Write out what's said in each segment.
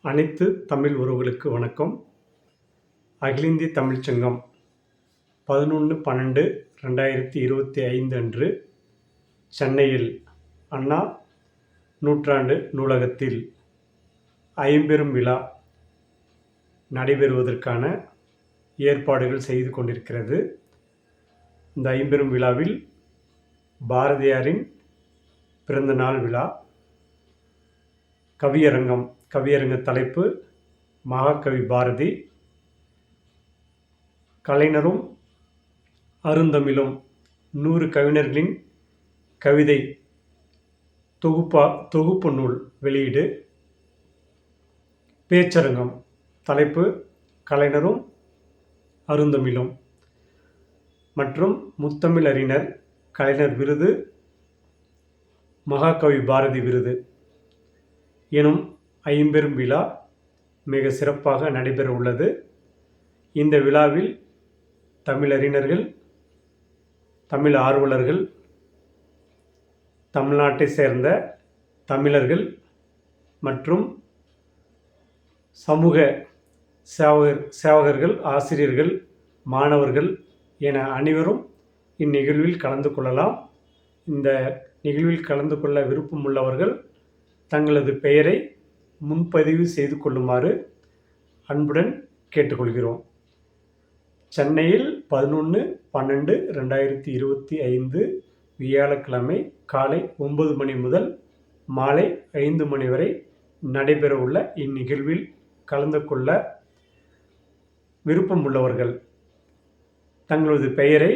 அனைத்து தமிழ் உறவுகளுக்கு வணக்கம். அகில இந்திய தமிழ்ச் சங்கம் 11/12/2025 அன்று சென்னையில் அண்ணா நூற்றாண்டு நூலகத்தில் ஐம்பெரும் விழா நடைபெறுவதற்கான ஏற்பாடுகள் செய்து கொண்டிருக்கிறது. இந்த ஐம்பெரும் விழாவில் பாரதியாரின் பிறந்தநாள் விழா, கவியரங்க தலைப்பு மகாகவி பாரதி, கலைஞரும் அருந்தமிழும் 100 கவிஞர்களின் கவிதை தொகுப்பு நூல் வெளியீடு, பேச்சரங்கம் தலைப்பு கலைஞரும் அருந்தமிழும் மற்றும் முத்தமிழ் அறிஞர் கலைஞர் விருது, மகாகவி பாரதி விருது எனும் ஐம்பெரும் விழா மிக சிறப்பாக நடைபெற உள்ளது. இந்த விழாவில் தமிழறிஞர்கள், தமிழ் ஆர்வலர்கள், தமிழ்நாட்டை சேர்ந்த தமிழர்கள் மற்றும் சமூக சேவகர்கள், ஆசிரியர்கள், மாணவர்கள் என அனைவரும் இந்நிகழ்வில் கலந்து கொள்ளலாம். இந்த நிகழ்வில் கலந்து கொள்ள விருப்பமுள்ளவர்கள் தங்களது பெயரை முன்பதிவு செய்து கொள்ளுமாறு அன்புடன் கேட்டுக்கொள்கிறோம். சென்னையில் 11/12/2025 வியாழக்கிழமை காலை 9 மணி முதல் மாலை 5 மணி வரை நடைபெறவுள்ள இந்நிகழ்வில் கலந்து கொள்ள விருப்பமுள்ளவர்கள் தங்களது பெயரை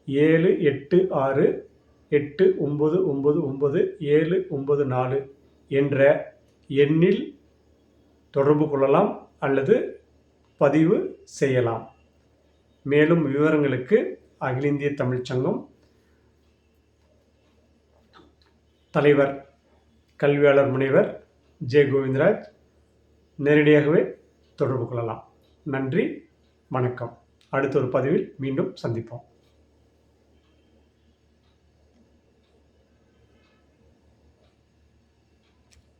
7868999794 என்ற எண்ணில் தொடர்பு கொள்ளலாம் அல்லது பதிவு செய்யலாம். மேலும் விவரங்களுக்கு அகில இந்திய தமிழ்ச் சங்கம் தலைவர் கல்வியாளர் முனைவர் ஜே. கோவிந்தராஜ் நேரடியாகவே தொடர்பு கொள்ளலாம். நன்றி, வணக்கம். அடுத்த ஒரு பதிவில் மீண்டும் சந்திப்போம்.